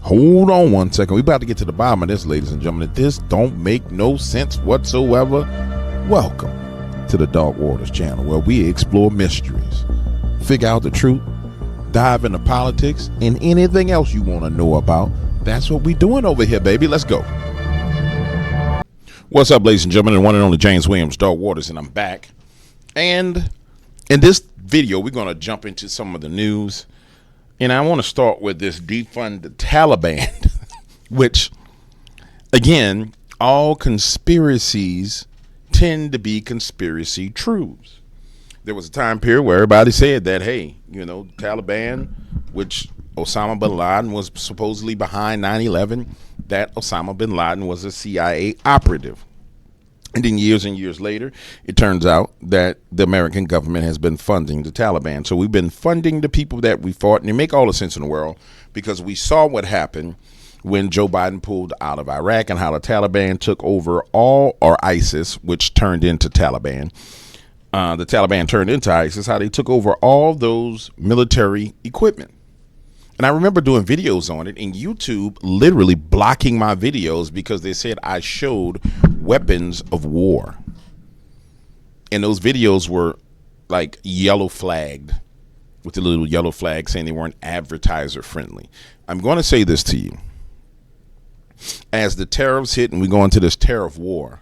Hold on one second. We about to get to the bottom of this, ladies and gentlemen. This don't make no sense whatsoever. Welcome to the Dark Waters channel, where we explore mysteries, figure out the truth, dive into politics, and anything else you want to know about. That's what we doing over here, baby. Let's go. What's up, ladies and gentlemen? The one and only James Williams, Dark Waters, and I'm back. And in this video, we're going to jump into some of the news. And I want to start with this Defund the Taliban, which, again, all conspiracies tend to be conspiracy truths. There was a time period where everybody said that, hey, you know, Taliban, which Osama bin Laden was supposedly behind 9/11, that Osama bin Laden was a CIA operative. And then years and years later, it turns out that the American government has been funding the Taliban. So we've been funding the people that we fought, and it make all the sense in the world because we saw what happened when Joe Biden pulled out of Iraq and how the Taliban took over ISIS, which turned into Taliban. The Taliban turned into ISIS, how they took over all those military equipment. And I remember doing videos on it, and YouTube literally blocking my videos because they said I showed weapons of war. And those videos were like yellow flagged with the little yellow flag saying they weren't advertiser friendly. I'm going to say this to you. As the tariffs hit and we go into this tariff war,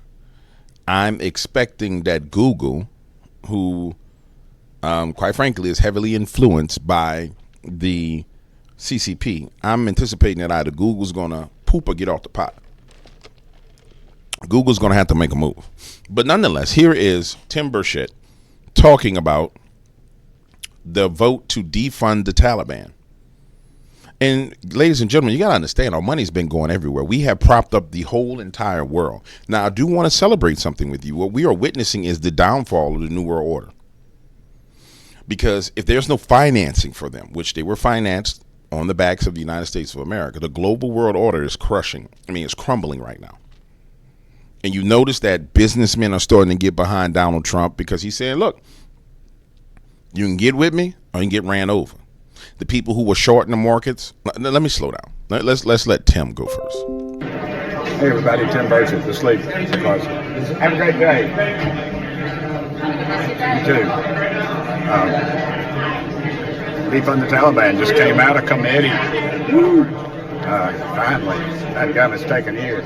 I'm expecting that Google, who quite frankly is heavily influenced by the CCP, I'm anticipating that either Google's going to poop or get off the pot. Google's going to have to make a move. But nonetheless, here is Tim Burchett talking about the vote to defund the Taliban. And ladies and gentlemen, you got to understand, our money's been going everywhere. We have propped up the whole entire world. Now, I do want to celebrate something with you. What we are witnessing is the downfall of the New World Order. Because if there's no financing for them, which they were financed on the backs of the United States of America, the global world order is it's crumbling right now. And you notice that businessmen are starting to get behind Donald Trump because he's saying, look, you can get with me or you can get ran over. The people who were short in the markets, let me slow down. Let's let Tim go first. Hey everybody, Tim Burchett, the sleep. Have a great day. You too. Defund the Taliban just came out of committee. Finally, that gun has taken years.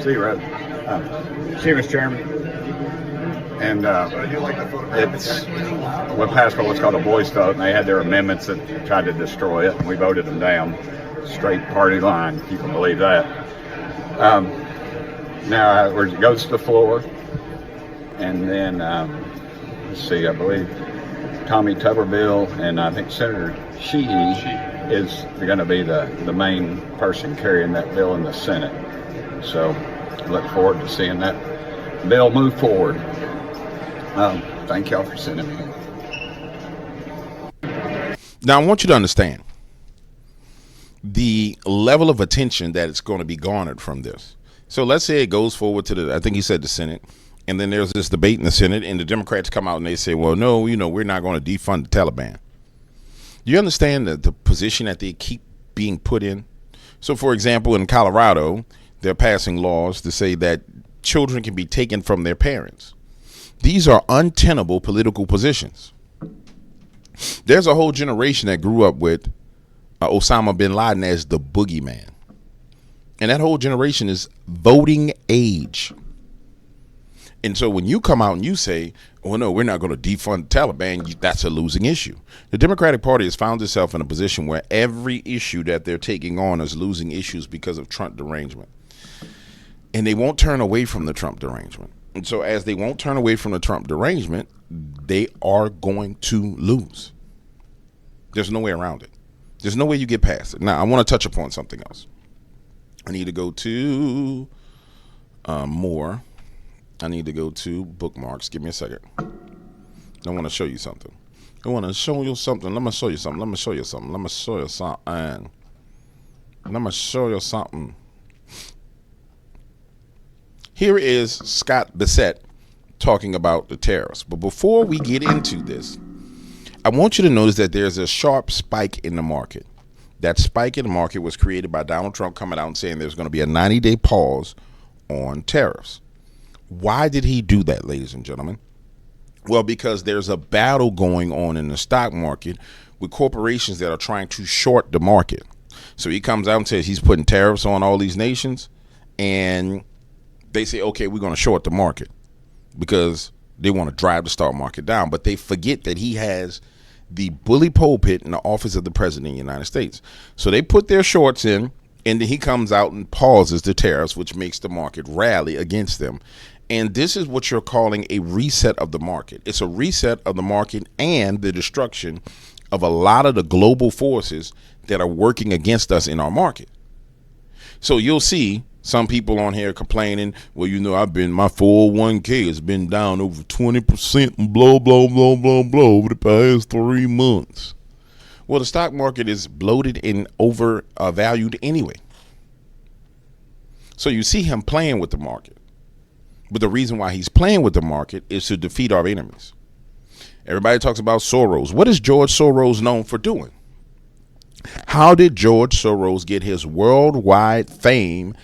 See you, Rose. She was chairman. And it's what passed for what's called a voice vote, and they had their amendments that tried to destroy it, and we voted them down. Straight party line, if you can believe that. Now it goes to the floor, and then let's see, I believe Tommy Tuberville and I think Senator Sheehy is going to be the main person carrying that bill in the Senate. So look forward to seeing that bill move forward. Thank y'all for sending me here. Now, I want you to understand the level of attention that it's going to be garnered from this. So let's say it goes forward to I think he said the Senate, and then there's this debate in the Senate, and the Democrats come out and they say, well, no, we're not going to defund the Taliban. Do you understand the position that they keep being put in? So, for example, in Colorado, they're passing laws to say that children can be taken from their parents. These are untenable political positions. There's a whole generation that grew up with Osama bin Laden as the boogeyman. And that whole generation is voting age. And so when you come out and you say, oh, no, we're not going to defund the Taliban, that's a losing issue. The Democratic Party has found itself in a position where every issue that they're taking on is losing issues because of Trump derangement. And they won't turn away from the Trump derangement. And so as they won't turn away from the Trump derangement, they are going to lose. There's no way around it. There's no way you get past it. Now, I want to touch upon something else. I need to go to more. I need to go to bookmarks. Give me a second. I want to show you something. Let me show you something. Here is Scott Bissett talking about the tariffs. But before we get into this, I want you to notice that there's a sharp spike in the market. That spike in the market was created by Donald Trump coming out and saying there's going to be a 90-day pause on tariffs. Why did he do that, ladies and gentlemen? Well, because there's a battle going on in the stock market with corporations that are trying to short the market. So he comes out and says he's putting tariffs on all these nations, and they say, okay, we're going to short the market because they want to drive the stock market down. But they forget that he has the bully pulpit in the office of the president of the United States. So they put their shorts in, and then he comes out and pauses the tariffs, which makes the market rally against them. And this is what you're calling a reset of the market. It's a reset of the market and the destruction of a lot of the global forces that are working against us in our market. So you'll see some people on here complaining, well, you know, my 401k has been down over 20% and blah, blah, blah, blah, blah over the past 3 months. Well, the stock market is bloated and overvalued anyway. So you see him playing with the market. But the reason why he's playing with the market is to defeat our enemies. Everybody talks about Soros. What is George Soros known for doing? How did George Soros get his worldwide fame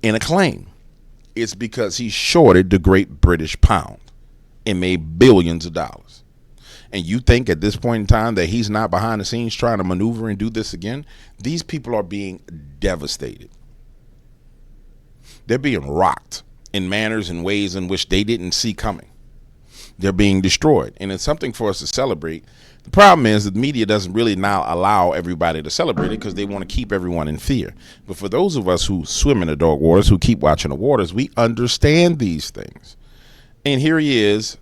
and acclaim? It's because he shorted the great British pound and made billions of dollars. And you think at this point in time that he's not behind the scenes trying to maneuver and do this again? These people are being devastated. They're being rocked in manners and ways in which they didn't see coming. They're being destroyed. And it's something for us to celebrate. The problem is that the media doesn't really now allow everybody to celebrate it because they want to keep everyone in fear. But for those of us who swim in the dark waters, who keep watching the waters, we understand these things. And here he is,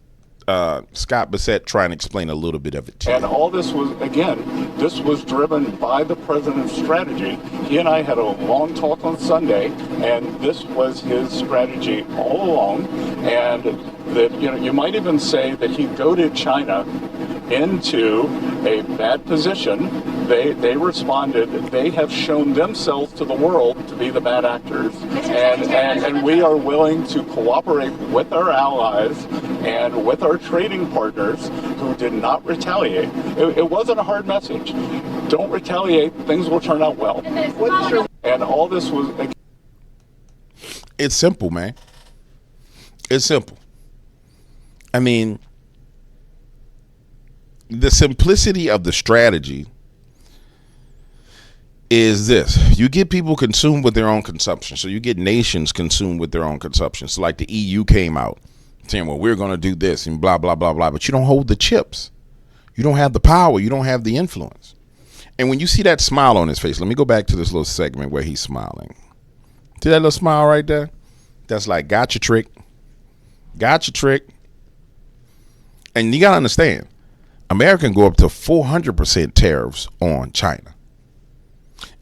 Scott Bissett, trying to explain a little bit of it to you. And all this was, again, this was driven by the president's strategy. He and I had a long talk on Sunday, and this was his strategy all along. And that, you know, you might even say that he goaded China into a bad position. They responded. They have shown themselves to the world to be the bad actors, and we are willing to cooperate with our allies and with our trading partners who did not retaliate. It wasn't a hard message. Don't retaliate. Things will turn out well. And all this was. It's simple, man. It's simple. I mean, the simplicity of the strategy is this. You get people consumed with their own consumption. So you get nations consumed with their own consumption. So like the EU came out saying, well, we're going to do this and blah, blah, blah, blah. But you don't hold the chips. You don't have the power. You don't have the influence. And when you see that smile on his face, let me go back to this little segment where he's smiling. See that little smile right there? That's like, got your trick. Got your trick. And you got to understand, America can go up to 400% tariffs on China.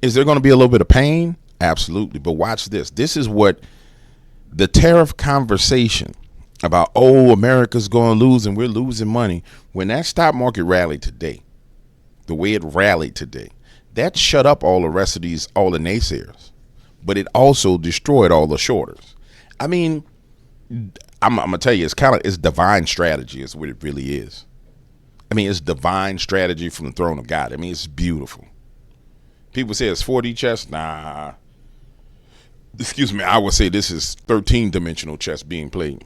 Is there going to be a little bit of pain? Absolutely. But watch this. This is what the tariff conversation about, oh, America's going to lose and we're losing money. When that stock market rallied today, the way it rallied today, that shut up all the rest of these, all the naysayers. But it also destroyed all the shorters. I mean, I'm going to tell you, it's divine strategy is what it really is. I mean, it's divine strategy from the throne of God. I mean, it's beautiful. People say it's 4D chess. Nah. Excuse me. I would say this is 13-dimensional chess being played.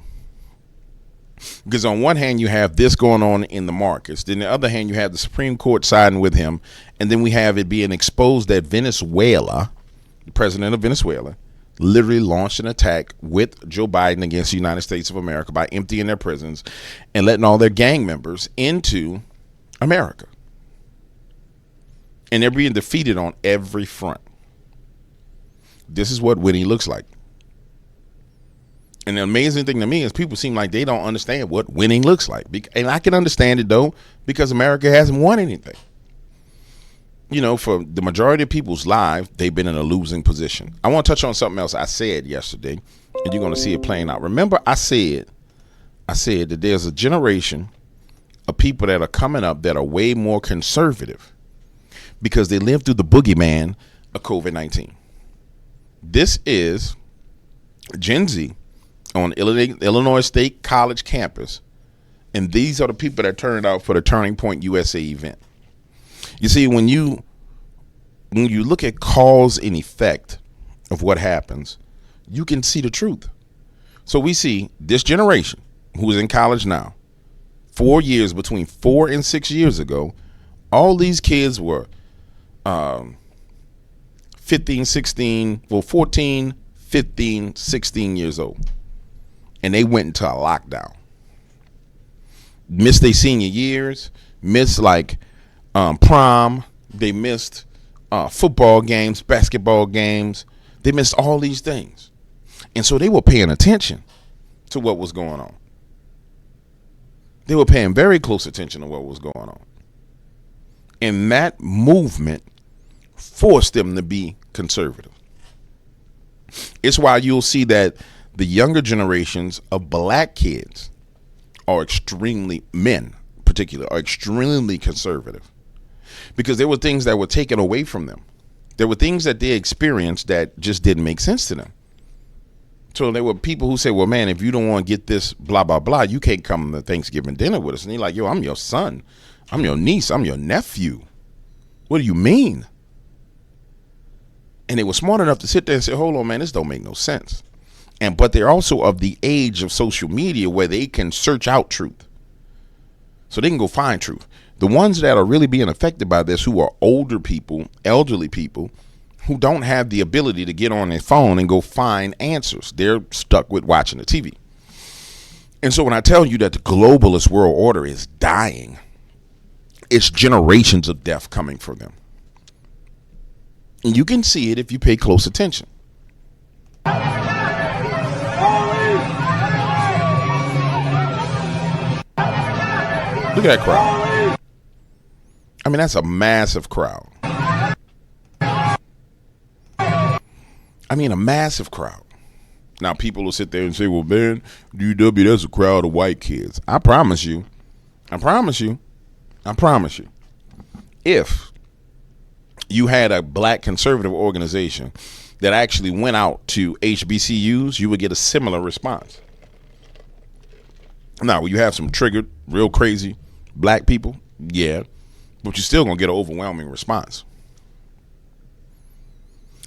Because on one hand, you have this going on in the markets. Then the other hand, you have the Supreme Court siding with him. And then we have it being exposed that Venezuela, the president of Venezuela, literally launched an attack with Joe Biden against the United States of America by emptying their prisons and letting all their gang members into America. And they're being defeated on every front. This is what winning looks like. And the amazing thing to me is people seem like they don't understand what winning looks like. And I can understand it, though, because America hasn't won anything. You know, for the majority of people's lives, they've been in a losing position. I want to touch on something else I said yesterday, and you're going to see it playing out. Remember, I said that there's a generation of people that are coming up that are way more conservative because they lived through the boogeyman of COVID-19. This is Gen Z on Illinois State College campus, and these are the people that turned out for the Turning Point USA event. You see, when you when you look at cause and effect of what happens, you can see the truth. So we see this generation who is in college now, 4 years, between 4 and 6 years ago, all these kids were 15, 16, 14, 15, 16 years old. And they went into a lockdown. Missed their senior years, missed like prom. They missed football games, basketball games. They missed all these things. And so they were paying attention to what was going on. They were paying very close attention to what was going on. And that movement forced them to be conservative. It's why you'll see that the younger generations of black kids are men particularly, are extremely conservative. Because there were things that were taken away from them. There were things that they experienced that just didn't make sense to them. So there were people who say, well, man, if you don't want to get this, blah, blah, blah, you can't come to Thanksgiving dinner with us. And you're like, yo, I'm your son. I'm your niece. I'm your nephew. What do you mean? And they were smart enough to sit there and say, hold on, man, this don't make no sense. But they're also of the age of social media where they can search out truth. So they can go find truth. The ones that are really being affected by this, who are older people, elderly people, who don't have the ability to get on their phone and go find answers. They're stuck with watching the TV. And so when I tell you that the globalist world order is dying, it's generations of death coming for them. And you can see it if you pay close attention. Look at that crowd. I mean, that's a massive crowd. I mean, a massive crowd. Now, people will sit there and say, well, man, UW, that's a crowd of white kids. I promise you, if you had a black conservative organization that actually went out to HBCUs, you would get a similar response. Now, will you have some triggered, real crazy black people? Yeah, but you're still going to get an overwhelming response.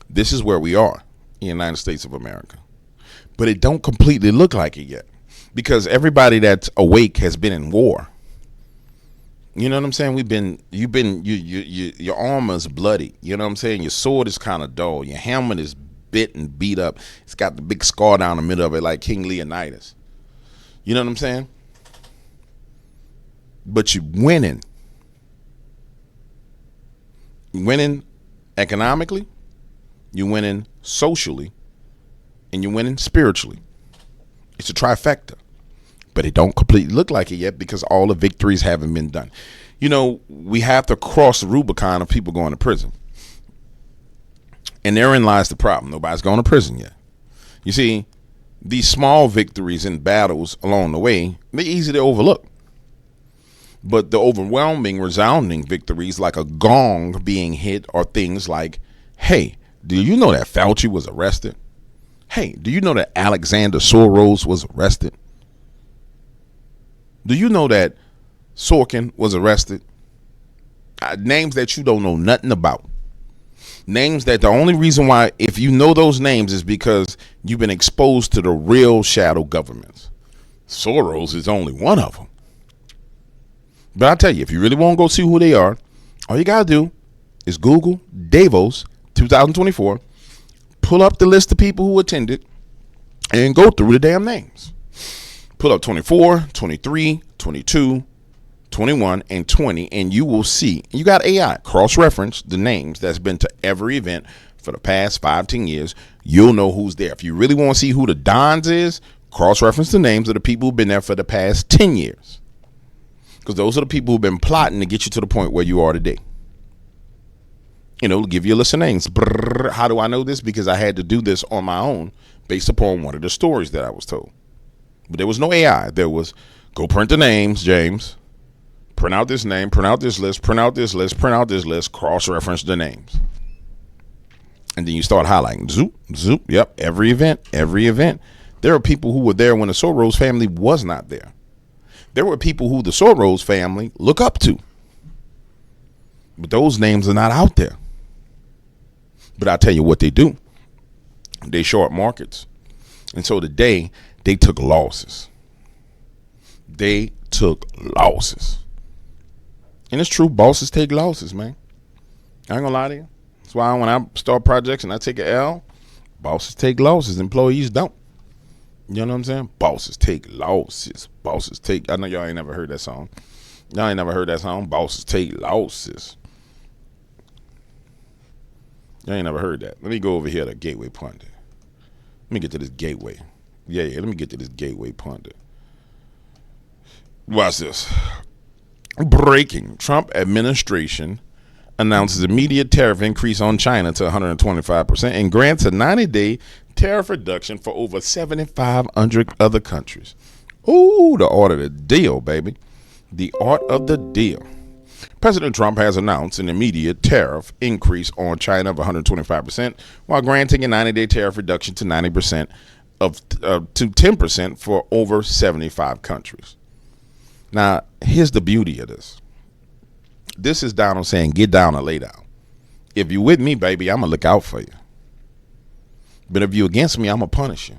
This is where we are in the United States of America. But it don't completely look like it yet, because everybody that's awake has been in war. You know what I'm saying? Your armor's bloody. You know what I'm saying? Your sword is kind of dull. Your helmet is bit and beat up. It's got the big scar down the middle of it like King Leonidas. You know what I'm saying? But you're winning. You're winning economically. You're winning socially. And you're winning spiritually. It's a trifecta. But it don't completely look like it yet because all the victories haven't been done. You know, we have to cross the Rubicon of people going to prison. And therein lies the problem. Nobody's going to prison yet. You see, these small victories in battles along the way, they're easy to overlook. But the overwhelming, resounding victories, like a gong being hit, are things like, hey, do you know that Fauci was arrested? Hey, do you know that Alexander Soros was arrested? Do you know that Sorkin was arrested? Names that you don't know nothing about. Names that the only reason why, if you know those names, is because you've been exposed to the real shadow governments. Soros is only one of them. But I tell you, if you really want to go see who they are, all you got to do is Google Davos 2024, pull up the list of people who attended, and go through the damn names. Pull up 24, 23, 22, 21, and 20, and you will see. You got AI. Cross-reference the names that's been to every event for the past 5-10 years. You'll know who's there. If you really want to see who the Dons is, cross-reference the names of the people who've been there for the past 10 years. Because those are the people who've been plotting to get you to the point where you are today. You know, give you a list of names. Brrr, how do I know this? Because I had to do this on my own based upon one of the stories that I was told. But there was no AI. There was, go print the names, James. Print out this name, print out this list, print out this list, print out this list, cross-reference the names. And then you start highlighting. Zoop, zoop, yep, every event, every event. There are people who were there when the Soros family was not there. There were people who the Soros family look up to. But those names are not out there. But I'll tell you what they do. They short markets. And so today they took losses. They took losses. And it's true, bosses take losses, man. I ain't gonna lie to you. That's why when I start projects and I take an L, bosses take losses, employees don't. You know what I'm saying? Bosses take losses. Bosses take, I know y'all ain't never heard that song. Y'all ain't never heard that song. Bosses take losses. Y'all ain't never heard that. Let me go over here to Gateway Pundit. Let me get to this Gateway. Yeah, let me get to this Gateway Pundit. Watch this. Breaking. Trump administration announces immediate tariff increase on China to 125% and grants a 90-day tariff reduction for over 7,500 other countries. Ooh, the art of the deal, baby. The art of the deal. President Trump has announced an immediate tariff increase on China of 125% while granting a 90-day tariff reduction to 90% to 10% for over 75 countries. Now, here's the beauty of this. This is Donald saying, get down or lay down. If you're with me, baby, I'm going to look out for you. But if you're against me, I'm going to punish you.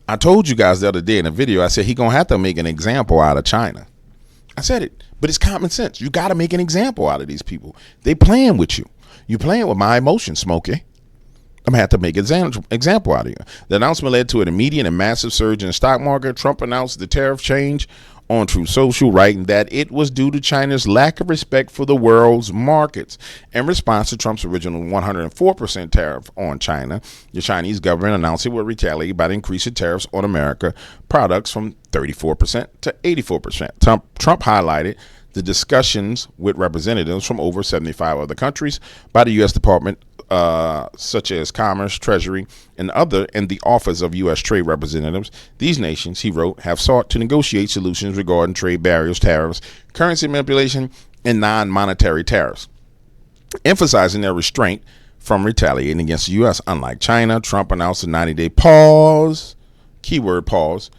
I told you guys the other day in a video, I said he's going to have to make an example out of China. I said it, but it's common sense. You got to make an example out of these people. They playing with you. You playing with my emotions, Smokey. I'm going to have to make an example out of you. The announcement led to an immediate and massive surge in the stock market. Trump announced the tariff change on Truth Social, writing that it was due to China's lack of respect for the world's markets. In response to Trump's original 104% tariff on China, the Chinese government announced it would retaliate by increasing tariffs on American products from 34% to 84%. Trump highlighted the discussions with representatives from over 75 other countries by the U.S. Department such as Commerce, Treasury, and the Office of U.S. Trade Representatives. These nations, he wrote, have sought to negotiate solutions regarding trade barriers, tariffs, currency manipulation, and non-monetary tariffs, emphasizing their restraint from retaliating against the U.S. Unlike China, Trump announced a 90-day pause, keyword pause,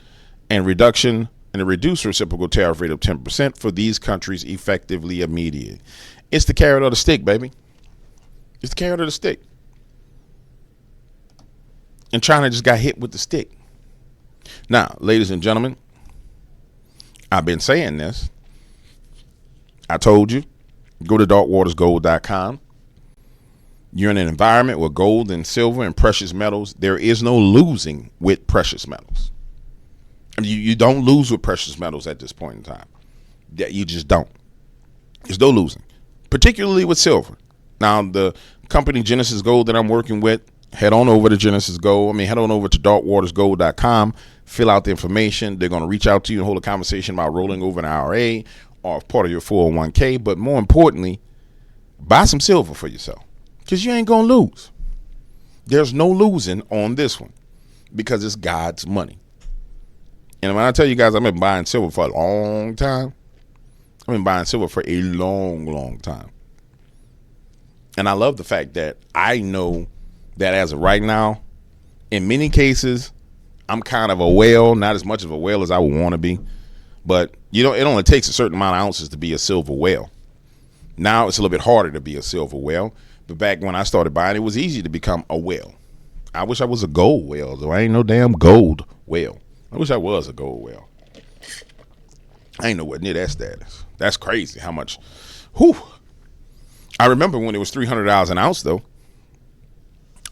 and reduction and a reduced reciprocal tariff rate of 10% for these countries effectively immediate. It's the carrot or the stick, baby. It's the carrot or the stick. And China just got hit with the stick. Now, ladies and gentlemen, I've been saying this. I told you, go to darkwatersgold.com. You're in an environment where gold and silver and precious metals, there is no losing with precious metals. You don't lose with precious metals at this point in time. You just don't. There's no losing, particularly with silver. Now, the company Genesis Gold that I'm working with, head on over to Genesis Gold. Head on over to darkwatersgold.com, fill out the information. They're going to reach out to you and hold a conversation about rolling over an IRA or part of your 401k. But more importantly, buy some silver for yourself because you ain't going to lose. There's no losing on this one because it's God's money. And when I tell you guys I've been buying silver for a long time, I've been buying silver for a long, long time. And I love the fact that I know that as of right now, in many cases, I'm kind of a whale, not as much of a whale as I would want to be. But, it only takes a certain amount of ounces to be a silver whale. Now it's a little bit harder to be a silver whale. But back when I started buying, it was easy to become a whale. I wish I was a gold whale, though. I ain't no damn gold whale. I wish I was a gold whale. I ain't nowhere near that status. That's crazy how much. Whew. I remember when it was $300 an ounce, though,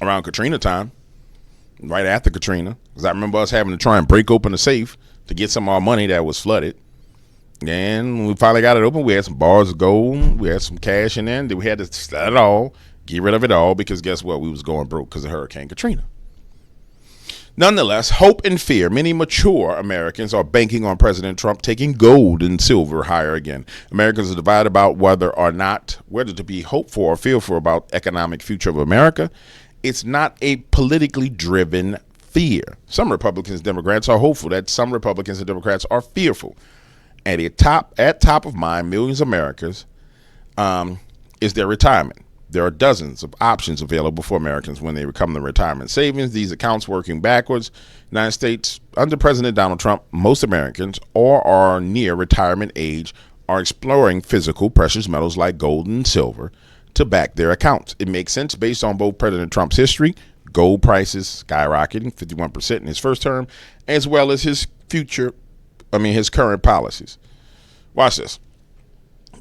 around Katrina time, right after Katrina, because I remember us having to try and break open the safe to get some of our money that was flooded. And when we finally got it open, we had some bars of gold, we had some cash in there, and then we had to sell it all, get rid of it all, because guess what? We was going broke because of Hurricane Katrina. Nonetheless, hope and fear. Many mature Americans are banking on President Trump taking gold and silver higher again. Americans are divided about whether to be hopeful or fearful about economic future of America. It's not a politically driven fear. Some Republicans and Democrats are hopeful that some Republicans and Democrats are fearful. At top of mind, millions of Americans is their retirement. There are dozens of options available for Americans when they become the retirement savings. These accounts working backwards. United States, under President Donald Trump, most Americans or are near retirement age are exploring physical precious metals like gold and silver to back their accounts. It makes sense based on both President Trump's history, gold prices skyrocketing 51% in his first term, as well as his his current policies. Watch this.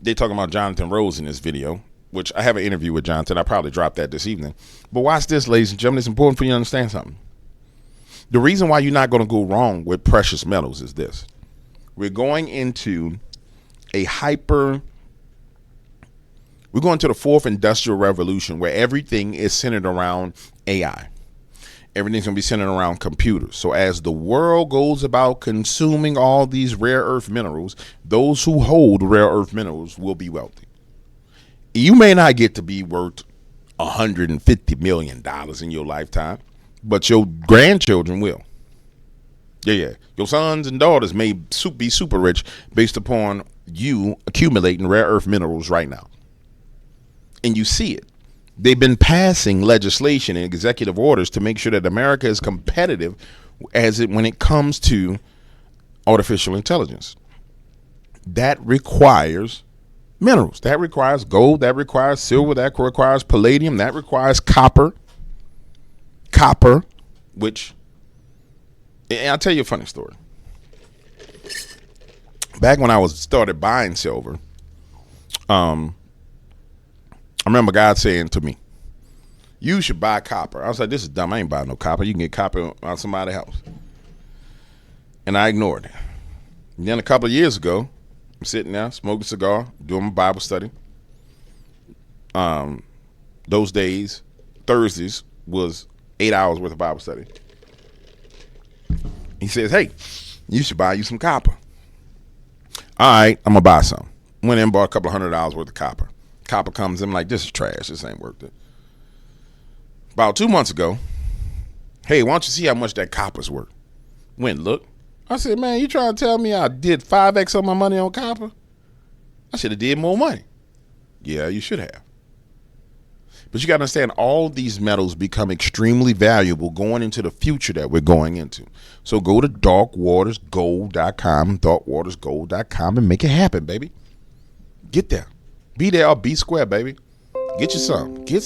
They're talking about Jonathan Rose in this video, which I have an interview with Jonathan. I probably dropped that this evening. But watch this, ladies and gentlemen. It's important for you to understand something. The reason why you're not going to go wrong with precious metals is this. We're going into we're going to the fourth industrial revolution where everything is centered around AI. Everything's going to be centered around computers. So as the world goes about consuming all these rare earth minerals, those who hold rare earth minerals will be wealthy. You may not get to be worth $150 million in your lifetime, but your grandchildren will. Yeah. Your sons and daughters may be super rich based upon you accumulating rare earth minerals right now. And you see it. They've been passing legislation and executive orders to make sure that America is competitive when it comes to artificial intelligence. That requires minerals. That requires gold. That requires silver. That requires palladium. That requires copper. Which, and I'll tell you a funny story. Back when I started buying silver, I remember God saying to me, you should buy copper. I was like, this is dumb. I ain't buying no copper. You can get copper out somebody's house. And I ignored it. And then a couple of years ago, I'm sitting there, smoking a cigar, doing my Bible study. Those days, Thursdays, was 8 hours worth of Bible study. He says, hey, you should buy you some copper. All right, I'm going to buy some. Went in and bought a couple of $100 worth of copper. Copper comes in, like, this is trash. This ain't worth it. About 2 months ago, hey, why don't you see how much that copper's worth? Went and looked. I said, man, you trying to tell me I did 5x on my money on copper? I should have did more money. Yeah, you should have. But you got to understand, all these metals become extremely valuable going into the future that we're going into. So go to darkwatersgold.com, and make it happen, baby. Get there. Be there or be square, baby. Get you some. Get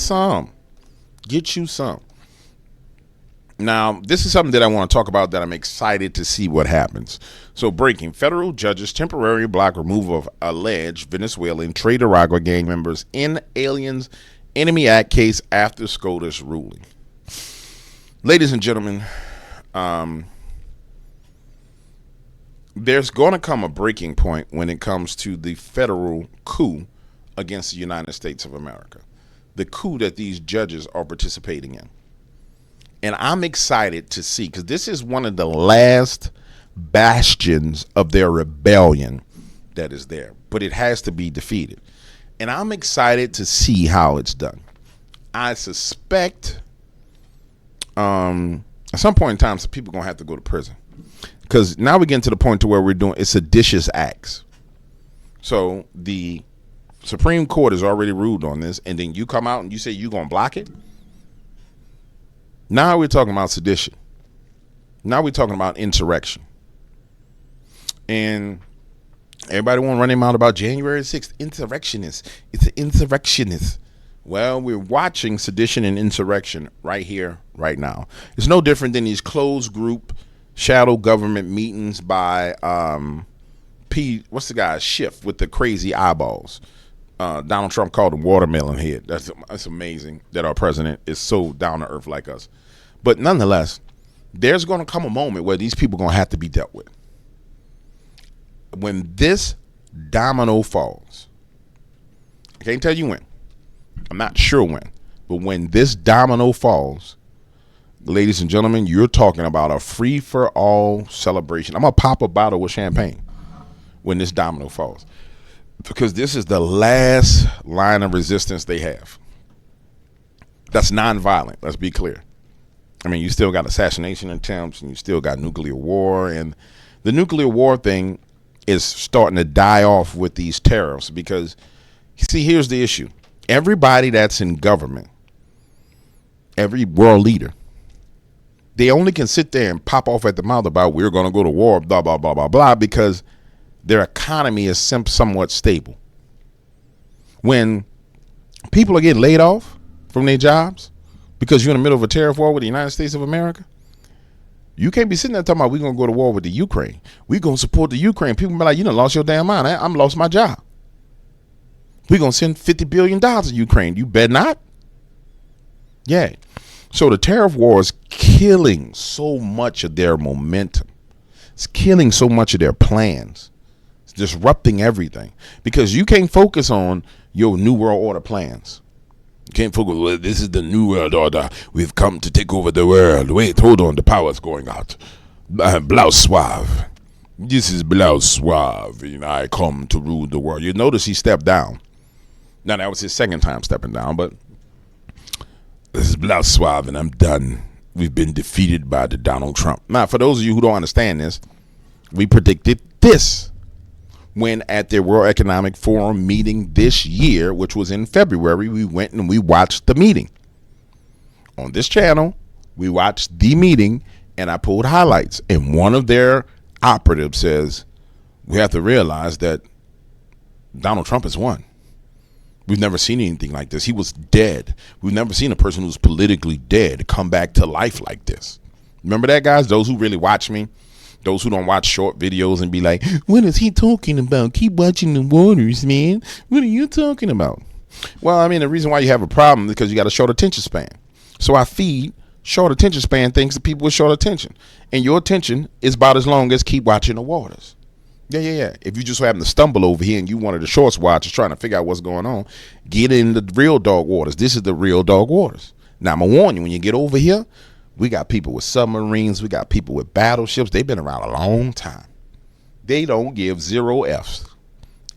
you some. Now, this is something that I want to talk about that I'm excited to see what happens. So, breaking. Federal judges temporarily block removal of alleged Venezuelan Trade-Aragua gang members in Aliens Enemy Act case after SCOTUS ruling. Ladies and gentlemen, there's going to come a breaking point when it comes to the federal coup against the United States of America. The coup that these judges are participating in. And I'm excited to see, because this is one of the last bastions of their rebellion that is there. But it has to be defeated. And I'm excited to see how it's done. I suspect at some point in time, some people are going to have to go to prison. Because now we're getting to the point to where we're doing seditious acts. So the Supreme Court has already ruled on this, and then you come out and you say you're going to block it? Now we're talking about sedition. Now we're talking about insurrection. And everybody want to run him out about January 6th. Insurrectionists. It's an insurrectionist. Well, we're watching sedition and insurrection right here, right now. It's no different than these closed group shadow government meetings by what's the guy, Schiff, with the crazy eyeballs. Donald Trump called him watermelon head. That's amazing that our president is so down to earth like us. But nonetheless, there's going to come a moment where these people are going to have to be dealt with. When this domino falls, I can't tell you when. I'm not sure when. But when this domino falls, ladies and gentlemen, you're talking about a free-for-all celebration. I'm going to pop a bottle with champagne when this domino falls. Because this is the last line of resistance they have. That's nonviolent. Let's be clear. I mean, you still got assassination attempts, and you still got nuclear war. And the nuclear war thing is starting to die off with these tariffs. Because, see, here's the issue. Everybody that's in government, every world leader, they only can sit there and pop off at the mouth about we're going to go to war, blah, blah, blah, blah, blah, because their economy is somewhat stable. When People are getting laid off from their jobs because you're in the middle of a tariff war with the United States of America. You can't be sitting there talking about we're going to go to war with the Ukraine. We're going to support the Ukraine. People be like, you done lost your damn mind. I'm lost my job. We're going to send $50 billion to Ukraine. You bet not. Yeah. So the tariff war is killing so much of their momentum. It's killing so much of their plans. It's disrupting everything because you can't focus on your New World Order plans. You can't focus, well, this is the New World Order. We've come to take over the world. Wait, hold on. The power's going out. Blouse suave. This is blouse suave. You know, I come to rule the world. You notice he stepped down. Now, that was his second time stepping down, but this is blouse suave and I'm done. We've been defeated by the Donald Trump. Now, for those of you who don't understand this, we predicted this when at their World Economic Forum meeting this year, which was in February. We went and we watched the meeting. On this channel, we watched the meeting and I pulled highlights. And one of their operatives says, we have to realize that Donald Trump has won. We've never seen anything like this. He was dead. We've never seen a person who's politically dead come back to life like this. Remember that, guys? Those who really watch me, those who don't watch short videos and be like, what is he talking about? Keep watching the waters, man. What are you talking about? Well, I mean, the reason why you have a problem is because you got a short attention span. So I feed short attention span things to people with short attention. And your attention is about as long as keep watching the waters. Yeah. If you just happen to stumble over here and you one of the shorts watchers trying to figure out what's going on, get in the real dog waters. This is the real dog waters. Now, I'm going to warn you, when you get over here, we got people with submarines. We got people with battleships. They've been around a long time. They don't give 0 Fs.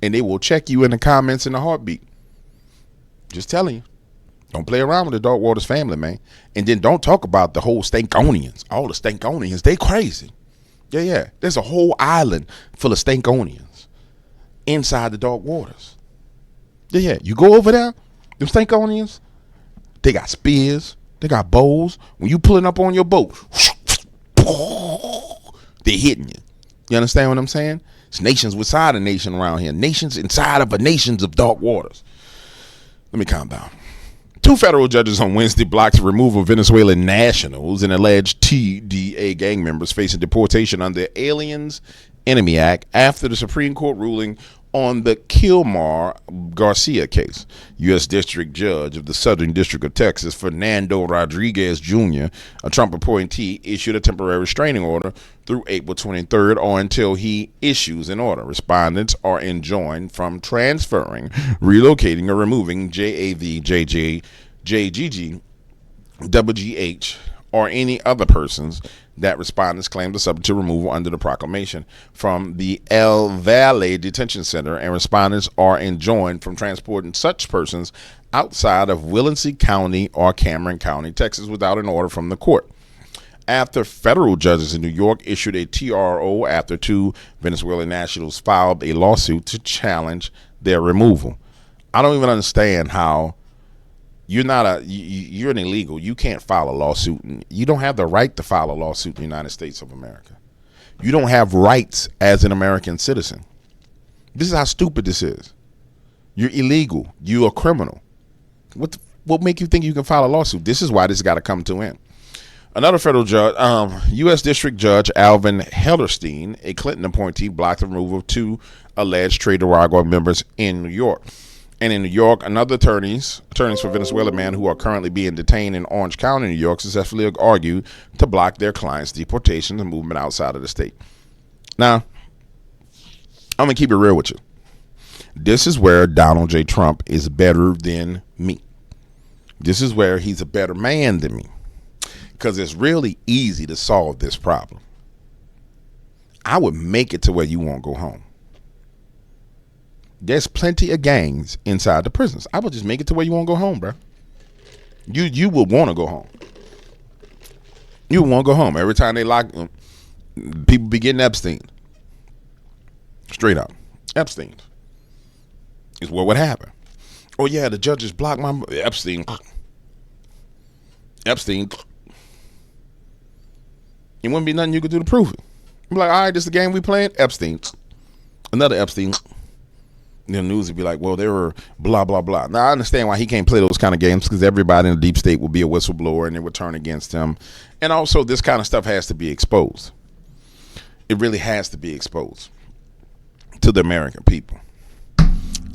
And they will check you in the comments in a heartbeat. Just telling you. Don't play around with the Dark Waters family, man. And then don't talk about the whole Stankonians. All the Stankonians, they crazy. Yeah. There's a whole island full of Stankonians inside the Dark Waters. Yeah. You go over there, them Stankonians, they got spears. They got bows. When you pulling up on your boat, they're hitting you. You understand what I'm saying? It's nations inside a nation around here. Nations inside of a nations of dark waters. Let me calm down. 2 federal judges on Wednesday blocked the removal of Venezuelan nationals and alleged TDA gang members facing deportation under Aliens Enemy Act after the Supreme Court ruling on the Kilmar Garcia case. U.S. District Judge of the Southern District of Texas, Fernando Rodriguez Jr., a Trump appointee, issued a temporary restraining order through April 23rd or until he issues an order. Respondents are enjoined from transferring, relocating, or removing JAV, JJ, JGG, WGH, or any other persons that respondents claim are subject to removal under the proclamation from the El Valle Detention Center, and respondents are enjoined from transporting such persons outside of Williamson County or Cameron County, Texas, without an order from the court. After federal judges in New York issued a TRO after 2 Venezuelan nationals filed a lawsuit to challenge their removal. I don't even understand how you're an illegal. You can't file a lawsuit. You don't have the right to file a lawsuit in the United States of America. You don't have rights as an American citizen. This is how stupid this is. You're illegal. You're a criminal. What make you think you can file a lawsuit? This is why this got to come to an end. Another federal judge, U.S. District Judge Alvin Hellerstein, a Clinton appointee, blocked the removal of 2 alleged Trade Arago members in New York. And in New York, another attorneys for Venezuelan men who are currently being detained in Orange County, New York, successfully argued to block their clients' deportation and movement outside of the state. Now, I'm going to keep it real with you. This is where Donald J. Trump is better than me. This is where he's a better man than me. Because it's really easy to solve this problem. I would make it to where you won't go home. There's plenty of gangs inside the prisons. I would just make it to where you won't go home, bro. You would want to go home. You would want to go home. Every time they lock them, people be getting Epstein. Straight up. Epstein is what would happen. Oh, yeah, the judges blocked my... Epstein. It wouldn't be nothing you could do to prove it. You'd be like, all right, this is the game we playing. Epstein. Another Epstein. The news would be like, well, they were blah, blah, blah. Now, I understand why he can't play those kind of games, because everybody in the deep state will be a whistleblower and they will turn against him. And also, this kind of stuff has to be exposed. It really has to be exposed to the American people.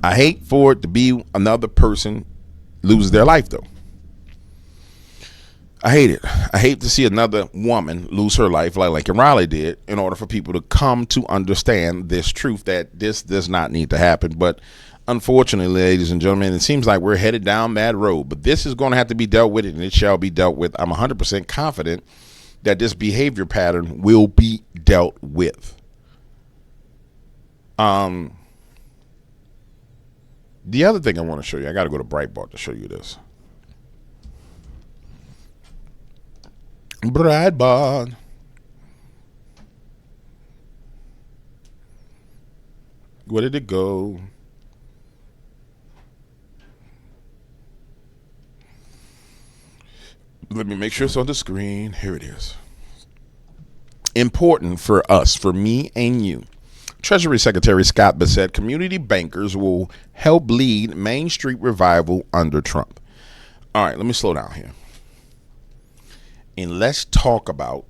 I hate for it to be another person lose their life, though. I hate it. I hate to see another woman lose her life like Raleigh did, in order for people to come to understand this truth that this does not need to happen. But unfortunately, ladies and gentlemen, it seems like we're headed down that road. But this is going to have to be dealt with, and it shall be dealt with. I'm 100% confident that this behavior pattern will be dealt with. The other thing I want to show you, I got to go to Breitbart to show you this. Breitbart. Where did it go? Let me make sure it's on the screen. Here it is. Important for us, for me and you. Treasury Secretary Scott Bessent, community bankers will help lead Main Street revival under Trump. All right, let me slow down here. And let's talk about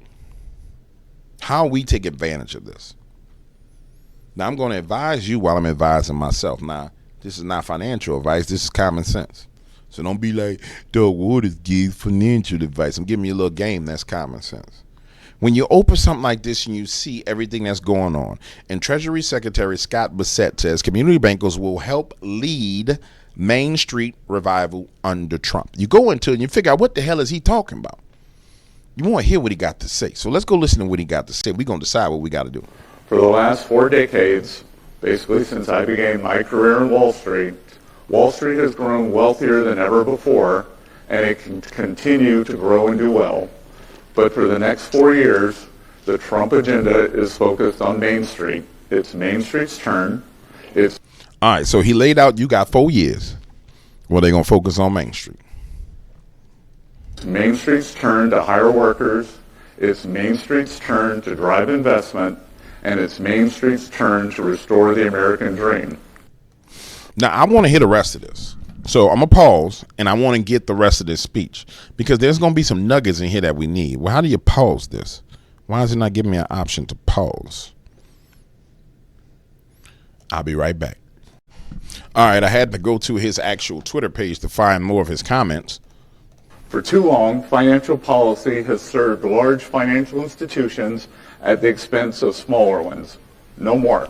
how we take advantage of this. Now, I'm going to advise you while I'm advising myself. Now, this is not financial advice. This is common sense. So don't be like, Doug Waters gives financial advice. I'm giving you a little game. That's common sense. When you open something like this and you see everything that's going on, and Treasury Secretary Scott Bessent says community bankers will help lead Main Street revival under Trump. You go into it and you figure out, what the hell is he talking about? You want to hear what he got to say. So let's go listen to what he got to say. We're going to decide what we got to do. For the last 4 decades, basically since I began my career in Wall Street has grown wealthier than ever before, and it can continue to grow and do well. But for the next 4 years, the Trump agenda is focused on Main Street. It's Main Street's turn. All right, so he laid out, you got 4 years where they're going to focus on Main Street. Main Street's turn to hire workers, it's Main Street's turn to drive investment, and it's Main Street's turn to restore the American dream. Now, I want to hear the rest of this. So I'm going to pause, and I want to get the rest of this speech, because there's going to be some nuggets in here that we need. Well, how do you pause this? Why is it not giving me an option to pause? I'll be right back. All right, I had to go to his actual Twitter page to find more of his comments. For too long, financial policy has served large financial institutions at the expense of smaller ones. No more.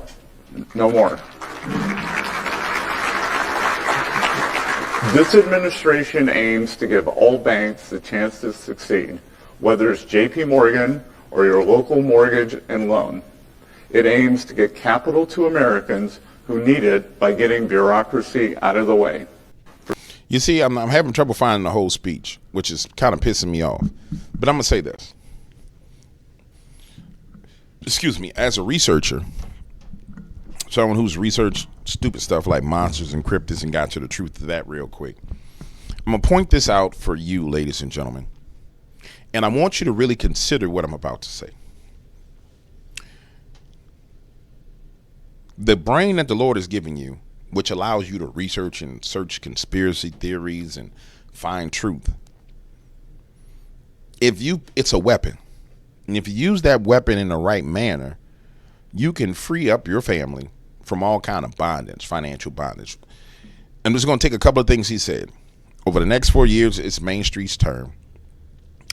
No more. This administration aims to give all banks the chance to succeed, whether it's JP Morgan or your local mortgage and loan. It aims to get capital to Americans who need it by getting bureaucracy out of the way. You see, I'm having trouble finding the whole speech, which is kind of pissing me off. But I'm going to say this. Excuse me, as a researcher, someone who's researched stupid stuff like monsters and cryptids and got to the truth of that real quick, I'm going to point this out for you, ladies and gentlemen. And I want you to really consider what I'm about to say. The brain that the Lord is giving you, which allows you to research and search conspiracy theories and find truth. It's a weapon. And if you use that weapon in the right manner, you can free up your family from all kind of bondage, financial bondage. I'm just going to take a couple of things he said. Over the next 4 years, it's Main Street's turn.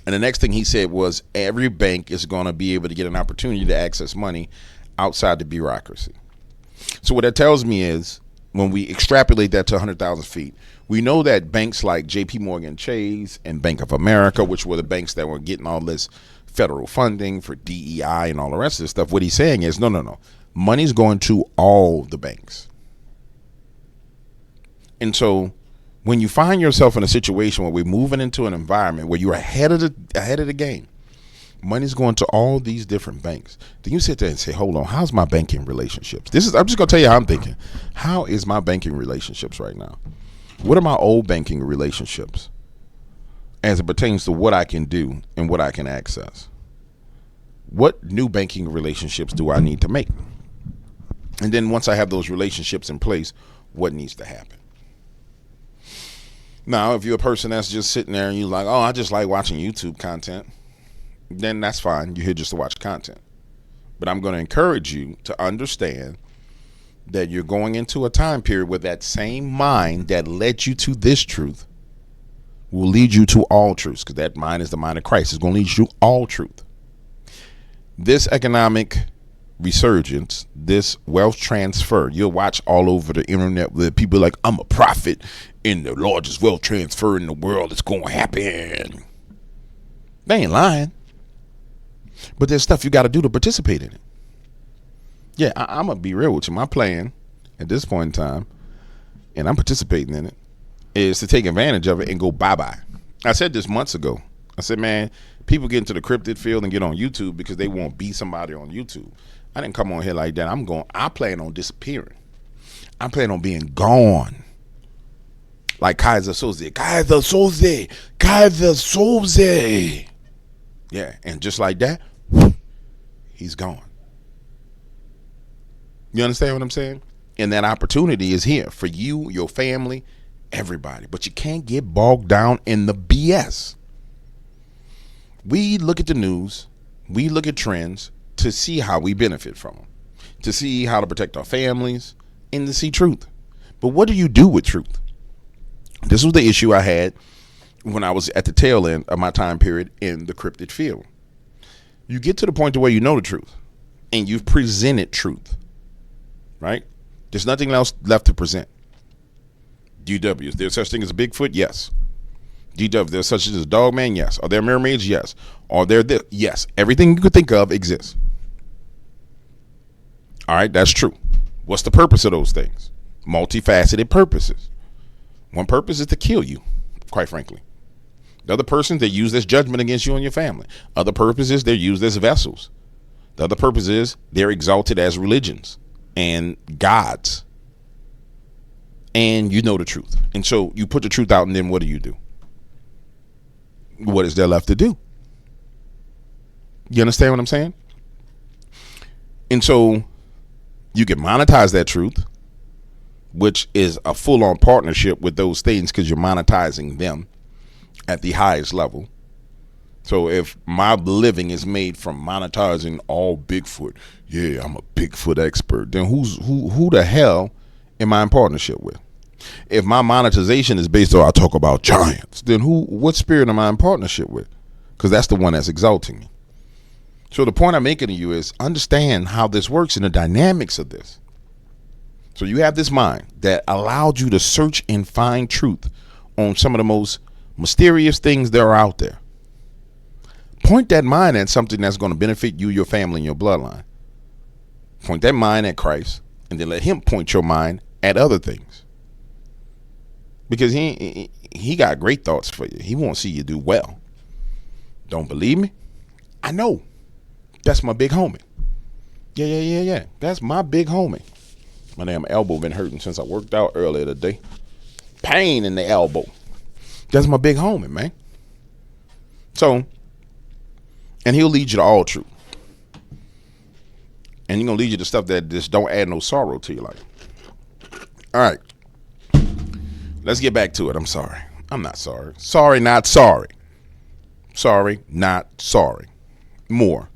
And the next thing he said was every bank is going to be able to get an opportunity to access money outside the bureaucracy. So what that tells me is, when we extrapolate that to 100,000 feet, we know that banks like JP Morgan Chase and Bank of America, which were the banks that were getting all this federal funding for DEI and all the rest of this stuff, what he's saying is, no. Money's going to all the banks. And so when you find yourself in a situation where we're moving into an environment where you're ahead of the game, money's going to all these different banks. Then you sit there and say, hold on, how's my banking relationships? I'm just going to tell you how I'm thinking. How is my banking relationships right now? What are my old banking relationships as it pertains to what I can do and what I can access? What new banking relationships do I need to make? And then once I have those relationships in place, what needs to happen. Now, if you're a person that's just sitting there and you're like, oh, I just like watching YouTube content, then that's fine. You're here just to watch content. But I'm going to encourage you to understand that you're going into a time period where that same mind that led you to this truth will lead you to all truths, because that mind is the mind of Christ. It's going to lead you to all truth. This economic resurgence, this wealth transfer, you'll watch all over the internet where people are like, I'm a prophet in the largest wealth transfer in the world. It's going to happen. They ain't lying. But there's stuff you got to do to participate in it. Yeah, I'm going to be real with you. My plan at this point in time, and I'm participating in it, is to take advantage of it and go bye-bye. I said this months ago. I said, man, people get into the cryptid field and get on YouTube because they want to be somebody on YouTube. I didn't come on here like that. I plan on disappearing. I plan on being gone. Like Kaiser Soze. Yeah, and just like that, he's gone. You understand what I'm saying? And that opportunity is here for you, your family, everybody. But you can't get bogged down in the BS. We look at the news, we look at trends to see how we benefit from them, to see how to protect our families, and to see truth. But what do you do with truth? This was the issue I had when I was at the tail end of my time period in the cryptid field. You get to the point to where you know the truth, and you've presented truth, right? There's nothing else left to present. DW, is there such thing as a Bigfoot? Yes. DW, there's such as a dog man? Yes. Are there mermaids? Yes. Are there this? Yes. Everything you could think of exists. All right, that's true. What's the purpose of those things? Multifaceted purposes. One purpose is to kill you, quite frankly. The other person, they use as judgment against you and your family. Other purposes, they're used as vessels. The other purpose is they're exalted as religions and gods. And you know the truth. And so you put the truth out, and then what do? What is there left to do? You understand what I'm saying? And so you can monetize that truth, which is a full-on partnership with those things because you're monetizing them at the highest level. So if my living is made from monetizing all Bigfoot, yeah, I'm a Bigfoot expert, then who the hell am I in partnership with? If my monetization is based on I talk about giants, then what spirit am I in partnership with? Because that's the one that's exalting me. So the point I'm making to you is understand how this works and the dynamics of this. So you have this mind that allowed you to search and find truth on some of the most mysterious things that are out there. Point that mind at something that's going to benefit you, your family, and your bloodline. Point that mind at Christ, and then let him point your mind at other things. Because he got great thoughts for you. He won't see you do well. Don't believe me? I know. That's my big homie. Yeah. That's my big homie. My damn elbow been hurting since I worked out earlier today. Pain in the elbow. That's my big homie, man. So, and he'll lead you to all truth. And he's going to lead you to stuff that just don't add no sorrow to your life. All right. Let's get back to it. I'm sorry. I'm not sorry. Sorry, not sorry. Sorry, not sorry. More.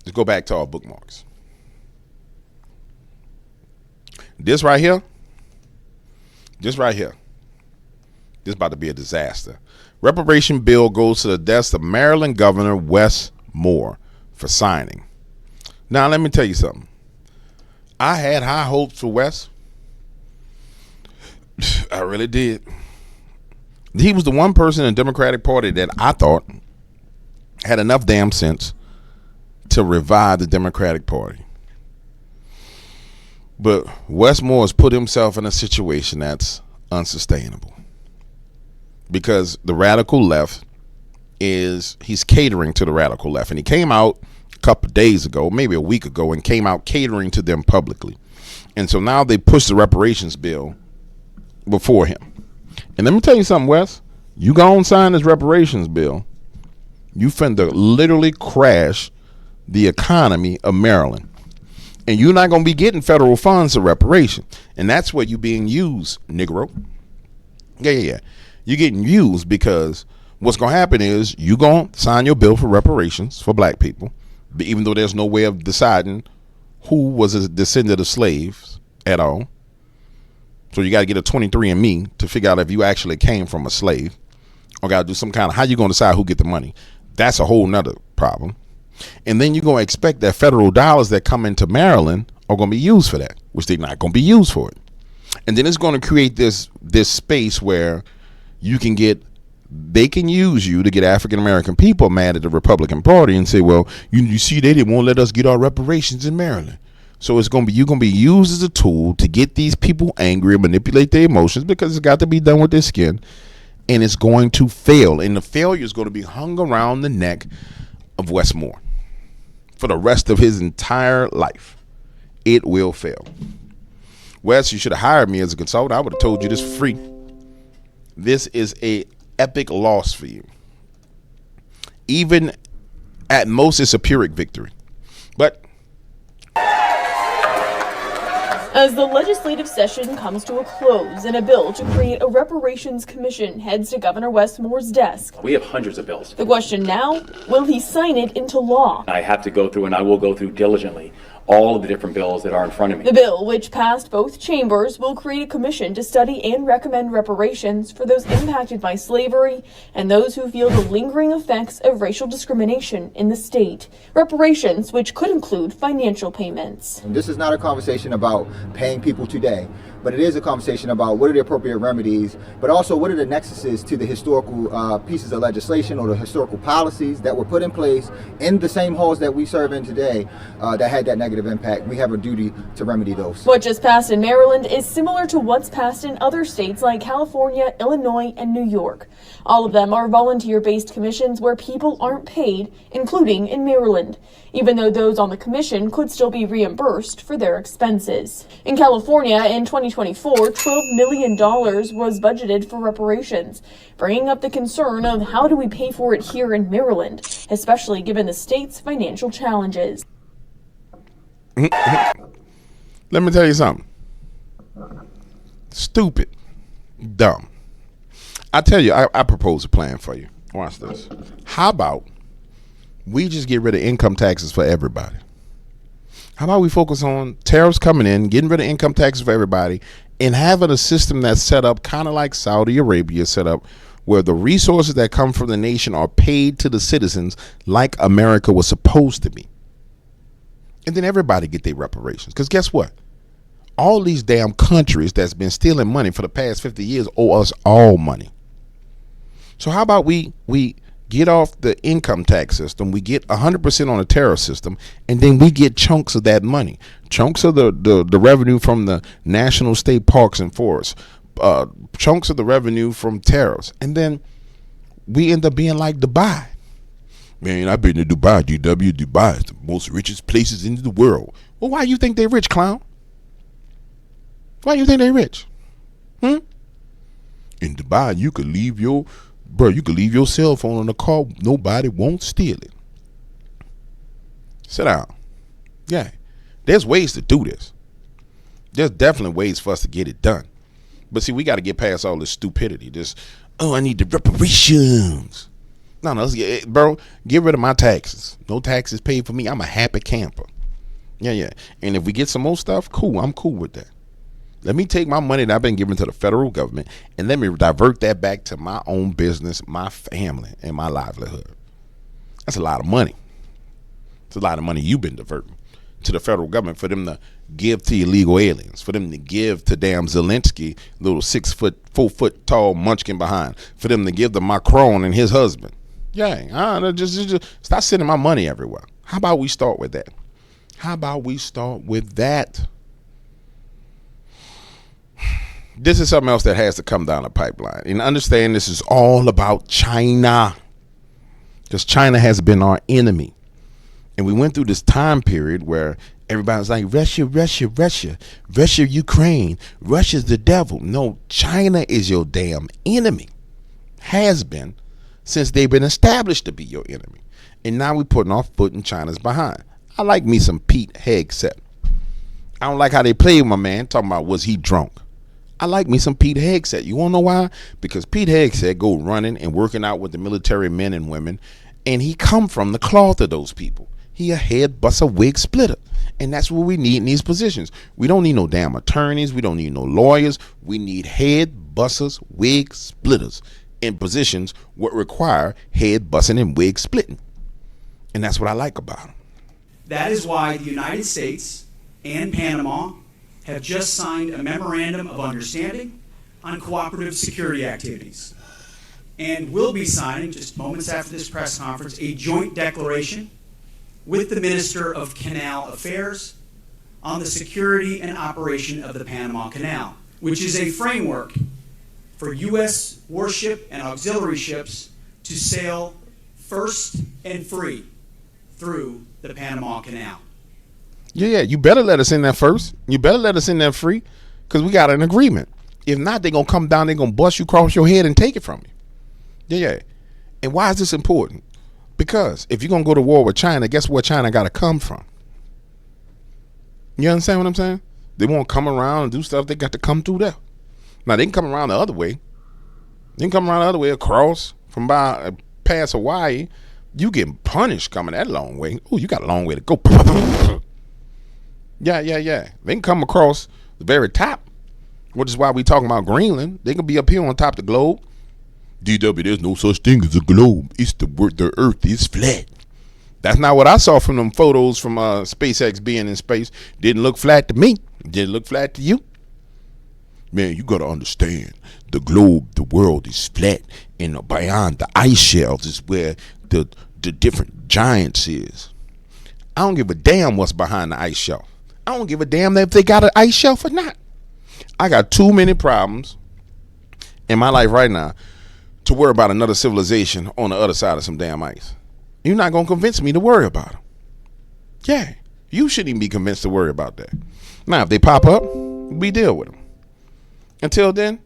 Let's go back to our bookmarks. This right here. This about to be a disaster. Reparation bill goes to the desk of Maryland Governor Wes Moore for signing. Now, let me tell you something. I had high hopes for Wes. I really did. He was the one person in the Democratic Party that I thought had enough damn sense to revive the Democratic Party. But Wes Moore has put himself in a situation that's unsustainable. Because the radical left he's catering to the radical left. And he came out a couple of days ago, maybe a week ago, and came out catering to them publicly. And so now they pushed the reparations bill before him. And let me tell you something, Wes. You go and sign this reparations bill, you finna literally crash the economy of Maryland. And you're not going to be getting federal funds of reparation. And that's where you're being used, Negro. Yeah. You're getting used because what's going to happen is you're going to sign your bill for reparations for black people, even though there's no way of deciding who was a descendant of slaves at all. So you got to get a 23andMe to figure out if you actually came from a slave, or got to do some kind of, how you going to decide who get the money? That's a whole nother problem. And then you're going to expect that federal dollars that come into Maryland are going to be used for that, which they're not going to be used for it. And then it's going to create this space where they can use you to get African American people mad at the Republican Party and say, well, you see, they didn't want to let us get our reparations in Maryland. So you're going to be used as a tool to get these people angry and manipulate their emotions, because it's got to be done with their skin, and it's going to fail. And the failure is going to be hung around the neck of Wes Moore for the rest of his entire life. It will fail. Wes, you should have hired me as a consultant. I would have told you this for free. This is a epic loss for you. Even at most, it's a Pyrrhic victory. But as the legislative session comes to a close and a bill to create a reparations commission heads to Governor Wes Moore's desk. We have hundreds of bills. The question now, will he sign it into law? I have to go through, and I will go through diligently, all of the different bills that are in front of me. The bill, which passed both chambers, will create a commission to study and recommend reparations for those impacted by slavery and those who feel the lingering effects of racial discrimination in the state. Reparations, which could include financial payments. This is not a conversation about paying people today, but it is a conversation about what are the appropriate remedies, but also what are the nexuses to the historical pieces of legislation or the historical policies that were put in place in the same halls that we serve in today that had that negative impact. We have a duty to remedy those. What just passed in Maryland is similar to what's passed in other states like California, Illinois, and New York. All of them are volunteer-based commissions where people aren't paid, including in Maryland, even though those on the commission could still be reimbursed for their expenses. In California, in 2024, $12 million was budgeted for reparations, bringing up the concern of how do we pay for it here in Maryland, especially given the state's financial challenges. Let me tell you something. Stupid. Dumb. I tell you, I propose a plan for you. Watch this. How about we just get rid of income taxes for everybody? How about we focus on tariffs coming in, getting rid of income taxes for everybody, and having a system that's set up kind of like Saudi Arabia set up, where the resources that come from the nation are paid to the citizens like America was supposed to be. And then everybody get their reparations. Because guess what? All these damn countries that's been stealing money for the past 50 years owe us all money. So how about we get off the income tax system, we get 100% on the tariff system, and then we get chunks of that money. Chunks of the revenue from the national state parks and forests. Chunks of the revenue from tariffs. And then we end up being like Dubai. Man, I've been to Dubai, DW. Dubai is the most richest places in the world. Well, why you think they rich, clown? Why you think they rich? In Dubai, you could leave your cell phone in the car. Nobody won't steal it. Sit down. Yeah. There's ways to do this. There's definitely ways for us to get it done. But see, we got to get past all this stupidity. I need the reparations. No, let's get rid of my taxes. No taxes paid for me. I'm a happy camper. Yeah. And if we get some more stuff, cool. I'm cool with that. Let me take my money that I've been giving to the federal government and let me divert that back to my own business, my family, and my livelihood. That's a lot of money. It's a lot of money you've been diverting to the federal government for them to give to illegal aliens, for them to give to damn Zelensky, little 4 foot tall munchkin behind, for them to give to Macron and his husband. Yeah, just stop sending my money everywhere. How about we start with that? This is something else that has to come down the pipeline. And understand this is all about China, because China has been our enemy. And we went through this time period where everybody's like, Russia, Ukraine, Russia's the devil. No, China is your damn enemy. Has been since they've been established to be your enemy. And now we're putting our foot in China's behind. I like me some Pete Hegseth. I don't like how they played my man, talking about was he drunk. I like me some Pete Hegseth. You want to know why? Because Pete Hegseth go running and working out with the military men and women, and he come from the cloth of those people. He a head buster, wig splitter. And that's what we need in these positions. We don't need no damn attorneys. We don't need no lawyers. We need head busters, wig splitters in positions what require head busting and wig splitting. And that's what I like about them. That is why the United States and Panama have just signed a memorandum of understanding on cooperative security activities. And will be signing, just moments after this press conference, a joint declaration with the Minister of Canal Affairs on the security and operation of the Panama Canal, which is a framework for U.S. warship and auxiliary ships to sail first and free through the Panama Canal. Yeah, you better let us in there first. You better let us in there free, because we got an agreement. If not, they're going to come down, they're going to bust you across your head and take it from you. Yeah. And why is this important? Because if you're going to go to war with China, guess where China got to come from? You understand what I'm saying? They won't come around and do stuff. They got to come through there. Now, they can come around the other way. They can come around the other way across from past Hawaii. You getting punished coming that long way. Oh, you got a long way to go. Yeah. They can come across the very top, which is why we talking about Greenland. They can be up here on top of the globe. DW, there's no such thing as a globe. It's the earth is flat. That's not what I saw from them photos from SpaceX being in space. Didn't look flat to me. Didn't look flat to you. Man, you got to understand, the globe, the world is flat, and beyond the ice shelves is where the different giants is. I don't give a damn what's behind the ice shelf. I don't give a damn if they got an ice shelf or not. I got too many problems in my life right now to worry about another civilization on the other side of some damn ice. You're not going to convince me to worry about them. Yeah, you shouldn't even be convinced to worry about that. Now, if they pop up, we deal with them. Until then,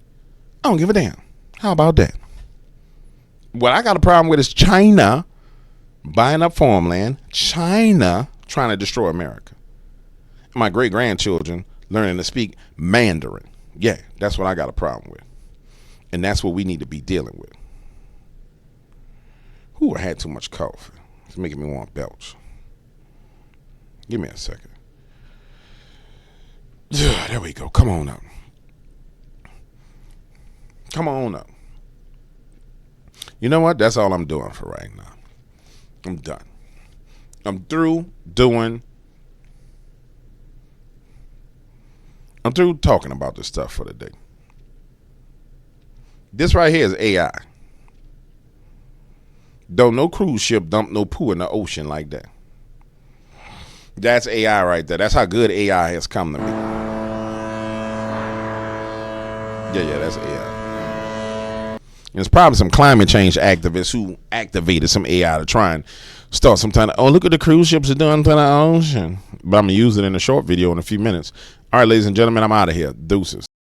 I don't give a damn. How about that? What I got a problem with is China buying up farmland, China trying to destroy America. My great-grandchildren learning to speak Mandarin. Yeah, that's what I got a problem with. And that's what we need to be dealing with. Ooh, I had too much coffee. It's making me want to belch. Give me a second. Yeah, there we go. Come on up. Come on up. You know what? That's all I'm doing for right now. I'm done. I'm through talking about this stuff for the day. This right here is AI. Don't no cruise ship dump no poo in the ocean like that. That's AI right there. That's how good AI has come to me. Yeah, that's AI. And it's probably some climate change activists who activated some AI to try and start some kind of, oh, look at the cruise ships are doing to the ocean. But I'm going to use it in a short video in a few minutes. All right, ladies and gentlemen, I'm out of here. Deuces.